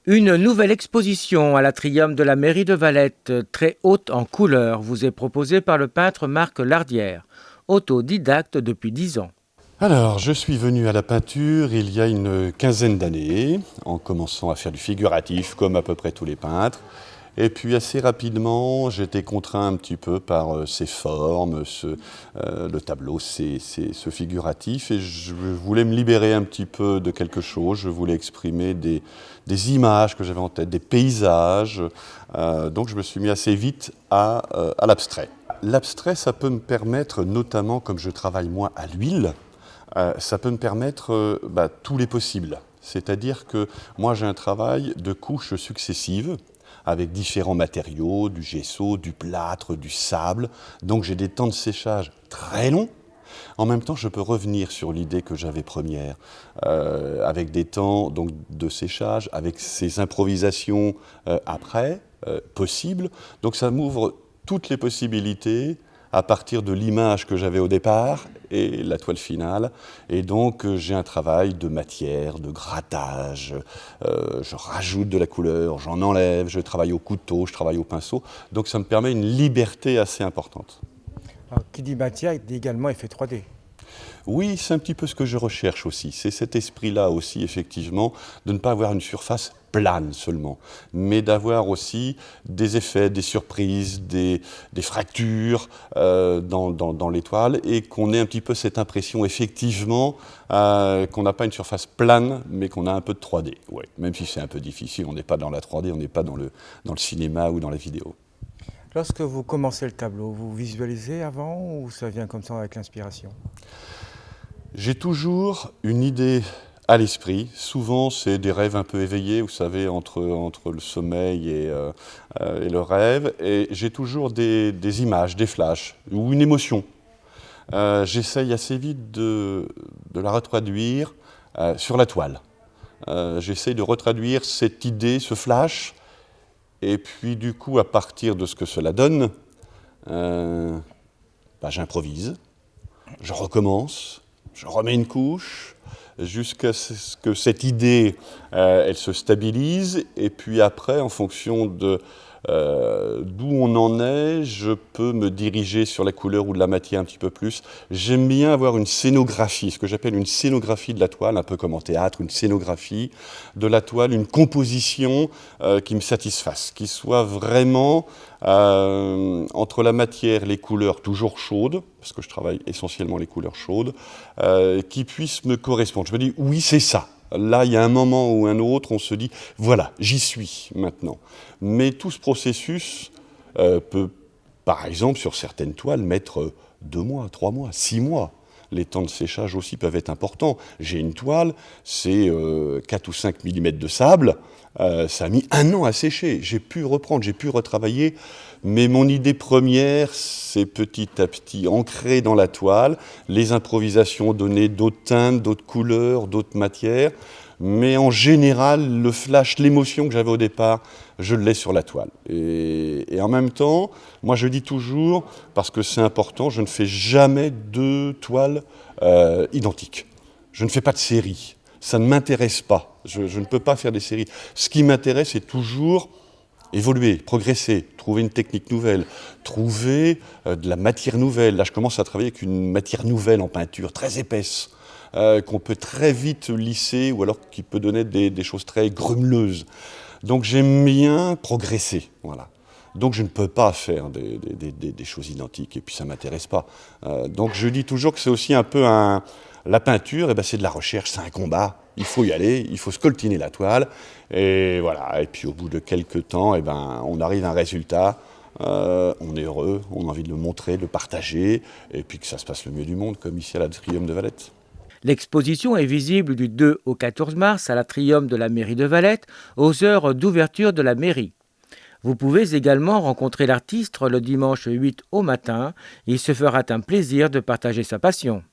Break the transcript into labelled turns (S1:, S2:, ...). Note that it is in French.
S1: Une nouvelle exposition à l'Atrium de la mairie de Valette, très haute en couleurs, vous est proposée par le peintre Marc Lardière, autodidacte depuis 10 ans.
S2: Alors, je suis venu à la peinture il y a une quinzaine d'années, en commençant à faire du figuratif, comme à peu près tous les peintres. Et puis assez rapidement, j'étais contraint un petit peu par ces formes, le tableau, ce figuratif, et je voulais me libérer un petit peu de quelque chose. Je voulais exprimer des images que j'avais en tête, des paysages. Donc je me suis mis assez vite à l'abstrait. L'abstrait, ça peut me permettre, notamment comme je travaille moi à l'huile, ça peut me permettre tous les possibles. C'est-à-dire que moi j'ai un travail de couches successives avec différents matériaux, du gesso, du plâtre, du sable. Donc j'ai des temps de séchage très longs. En même temps, je peux revenir sur l'idée que j'avais première, avec des temps donc, de séchage, avec ces improvisations après, possibles. Donc ça m'ouvre toutes les possibilités à partir de l'image que j'avais au départ et la toile finale. Et donc j'ai un travail de matière, de grattage, je rajoute de la couleur, j'en enlève, je travaille au couteau, je travaille au pinceau. Donc ça me permet une liberté assez importante.
S3: Alors, qui dit matière, dit également effet 3D.
S2: Oui, c'est un petit peu ce que je recherche aussi. C'est cet esprit-là aussi, effectivement, de ne pas avoir une surface plane seulement, mais d'avoir aussi des effets, des surprises, des fractures dans les toiles, et qu'on ait un petit peu cette impression, effectivement, qu'on n'a pas une surface plane, mais qu'on a un peu de 3D. Ouais. Même si c'est un peu difficile, on n'est pas dans la 3D, on n'est pas dans le cinéma ou dans la vidéo.
S3: Lorsque vous commencez le tableau, vous visualisez avant ou ça vient comme ça avec l'inspiration?
S2: J'ai toujours une idée à l'esprit. Souvent, c'est des rêves un peu éveillés, vous savez, entre le sommeil et le rêve. Et j'ai toujours des images, des flashs, ou une émotion. J'essaye assez vite de la retraduire sur la toile. J'essaye de retraduire cette idée, ce flash, et puis du coup, à partir de ce que cela donne, j'improvise, je recommence, je remets une couche, jusqu'à ce que cette idée, elle se stabilise, et puis après, en fonction de d'où on en est, je peux me diriger sur la couleur ou de la matière un petit peu plus. J'aime bien avoir une scénographie, ce que j'appelle une scénographie de la toile, un peu comme en théâtre, une scénographie de la toile, une composition qui me satisfasse, qui soit vraiment entre la matière, les couleurs toujours chaudes, parce que je travaille essentiellement les couleurs chaudes, qui puissent me correspondre. Je me dis, oui, c'est ça. Là, il y a un moment ou un autre, on se dit, voilà, j'y suis maintenant. Mais tout ce processus peut, par exemple, sur certaines toiles, mettre 2 mois, 3 mois, 6 mois. Les temps de séchage aussi peuvent être importants. J'ai une toile, c'est 4 ou 5 mm de sable, ça a mis 1 an à sécher. J'ai pu reprendre, j'ai pu retravailler, mais mon idée première, c'est petit à petit ancré dans la toile, les improvisations, donner d'autres teintes, d'autres couleurs, d'autres matières, mais en général, le flash, l'émotion que j'avais au départ, je l'ai sur la toile. Et en même temps, moi je dis toujours, parce que c'est important, je ne fais jamais 2 toiles identiques. Je ne fais pas de série. Ça ne m'intéresse pas. Je ne peux pas faire des séries. Ce qui m'intéresse, c'est toujours évoluer, progresser, trouver une technique nouvelle, trouver de la matière nouvelle. Là, je commence à travailler avec une matière nouvelle en peinture, très épaisse, qu'on peut très vite lisser, ou alors qui peut donner des choses très grumeleuses. Donc j'aime bien progresser, voilà. Donc je ne peux pas faire des choses identiques, et puis ça ne m'intéresse pas. Donc je dis toujours que c'est aussi un peu la peinture, et c'est de la recherche, c'est un combat. Il faut y aller, il faut scoltiner la toile, et voilà. Et puis au bout de quelques temps, on arrive à un résultat, on est heureux, on a envie de le montrer, de le partager, et puis que ça se passe le mieux du monde, comme ici à l'Atrium de Valette.
S1: L'exposition est visible du 2 au 14 mars à l'Atrium de la mairie de Valette, aux heures d'ouverture de la mairie. Vous pouvez également rencontrer l'artiste le dimanche 8 au matin. Il se fera un plaisir de partager sa passion.